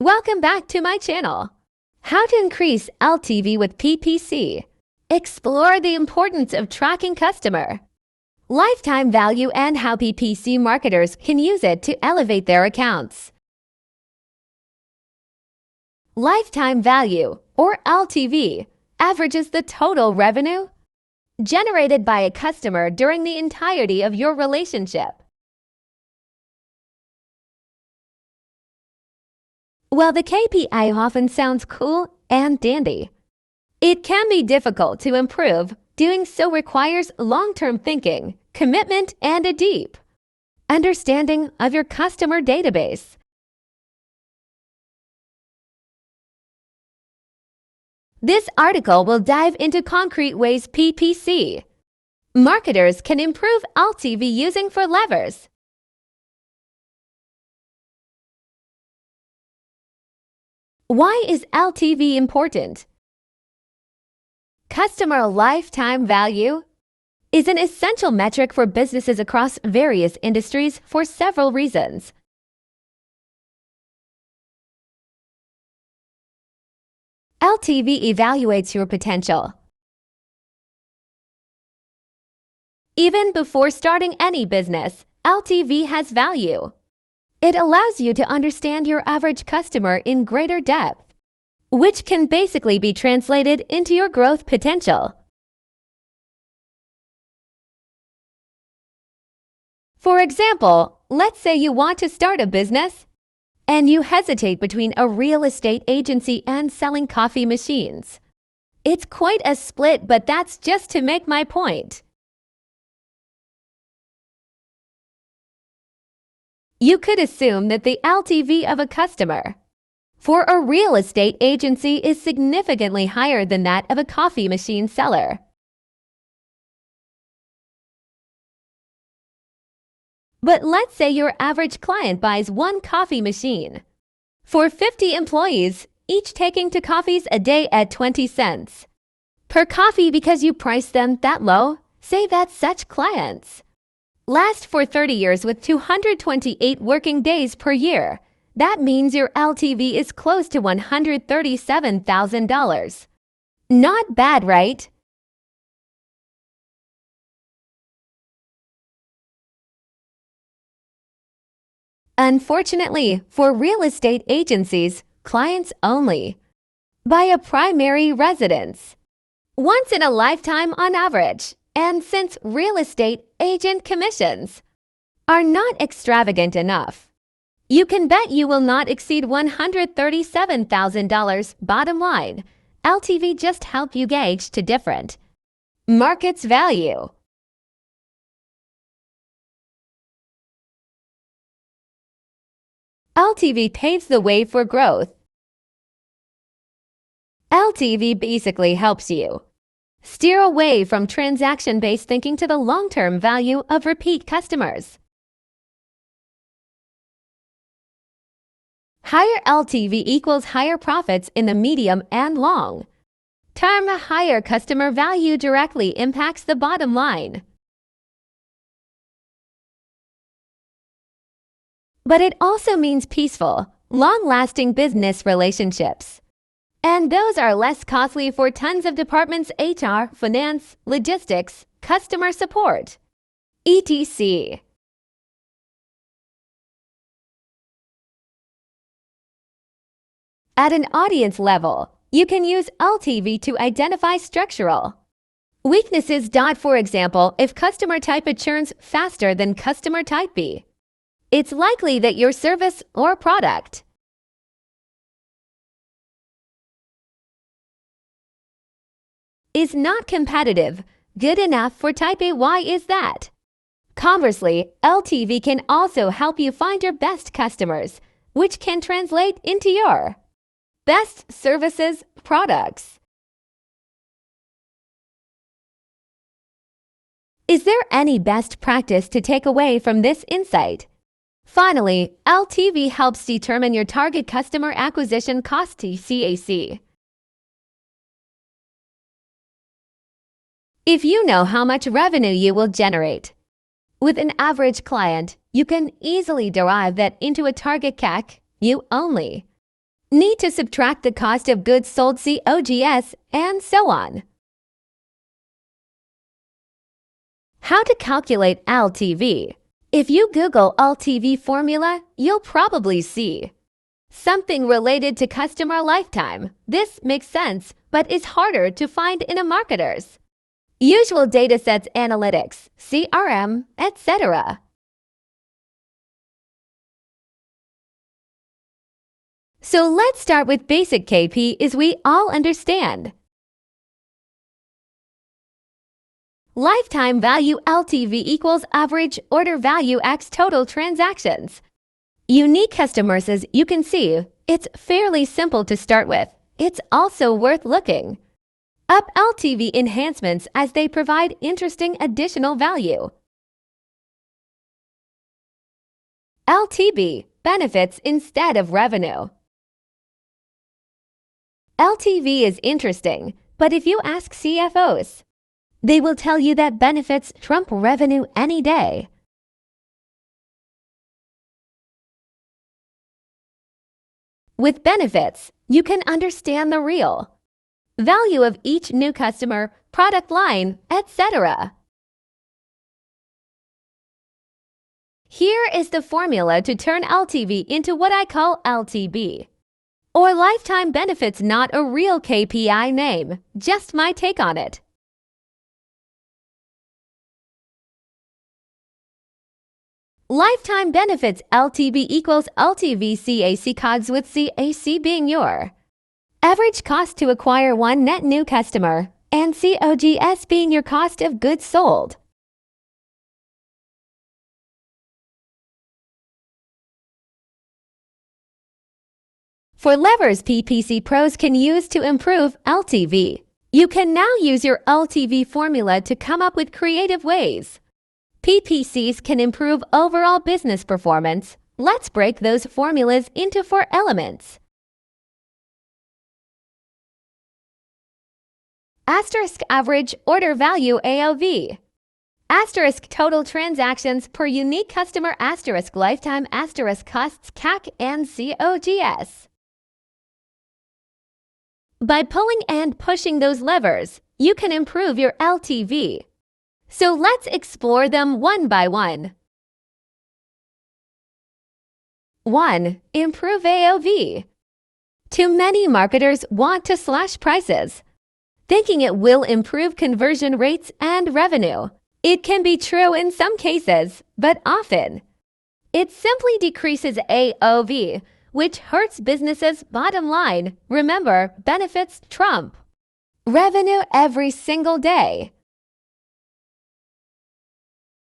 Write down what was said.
Welcome back to my channel. How to increase LTV with PPC. Explore the importance of tracking customer lifetime value and how PPC marketers can use it to elevate their accounts. Lifetime value, or LTV, averages the total revenue generated by a customer during the entirety of your relationship. While the KPI often sounds cool and dandy, it can be difficult to improve. Doing so requires long-term thinking, commitment, and a deep understanding of your customer database. This article will dive into concrete ways PPC marketers can improve LTV using 4 levers. Why is LTV important? Customer lifetime value is an essential metric for businesses across various industries for several reasons. LTV evaluates your potential. Even before starting any business, LTV has value. It allows you to understand your average customer in greater depth, which can basically be translated into your growth potential. For example, let's say you want to start a business and you hesitate between a real estate agency and selling coffee machines. It's quite a split, but that's just to make my point. You could assume that the LTV of a customer for a real estate agency is significantly higher than that of a coffee machine seller. But let's say your average client buys 1 coffee machine for 50 employees, each taking 2 coffees a day at 20 cents per coffee because you price them that low. Say that such clients last for 30 years with 228 working days per year. That means your LTV is close to $137,000. Not bad, right? Unfortunately, for real estate agencies, clients only buy a primary residence once in a lifetime on average. And since real estate agent commissions are not extravagant enough, you can bet you will not exceed $137,000. Bottom line, LTV just help you gauge to different markets' value. LTV paves the way for growth. LTV basically helps you steer away from transaction-based thinking to the long-term value of repeat customers. Higher LTV equals higher profits in the medium and long term. Higher customer value directly impacts the bottom line. But it also means peaceful, long-lasting business relationships. And those are less costly for tons of departments: HR, finance, logistics, customer support, etc. At an audience level, you can use LTV to identify structural weaknesses. For example, if customer type A churns faster than customer type B, it's likely that your service or product is not competitive good enough for type A. Why is that? Conversely, LTV can also help you find your best customers, which can translate into your best services, products. Is there any best practice to take away from this insight? Finally, LTV helps determine your target customer acquisition cost (CAC). If you know how much revenue you will generate with an average client, you can easily derive that into a target CAC you only Need to subtract the cost of goods sold COGS, and so on. How to calculate LTV. If you Google LTV formula, you'll probably see something related to customer lifetime. This makes sense, but is harder to find in a marketer's usual datasets, analytics, CRM, etc. So let's start with basic KPIs we all understand. Lifetime value LTV equals average order value x total transactions. Unique customers, as you can see, it's fairly simple to start with. It's also worth looking up LTV enhancements as they provide interesting additional value. LTB benefits instead of revenue. LTV is interesting, but if you ask CFOs, they will tell you that benefits trump revenue any day. With benefits, you can understand the real value of each new customer, product line, etc. Here is the formula to turn LTV into what I call LTB, or lifetime benefits, not a real KPI name, just my take on it. Lifetime benefits LTB equals LTV CAC, COGS with CAC being your average cost to acquire one net new customer, and COGS being your cost of goods sold. For levers PPC pros can use to improve LTV. You can now use your LTV formula to come up with creative ways PPCs can improve overall business performance. Let's break those formulas into 4 elements. Asterisk average order value AOV. Asterisk total transactions per unique customer. Asterisk lifetime. Asterisk costs CAC and COGS. By pulling and pushing those levers, you can improve your LTV. So let's explore them one by one. 1. Improve AOV. Too many marketers want to slash prices, thinking it will improve conversion rates and revenue. It can be true in some cases, but often it simply decreases AOV, which hurts businesses' bottom line. Remember, benefits trump revenue every single day.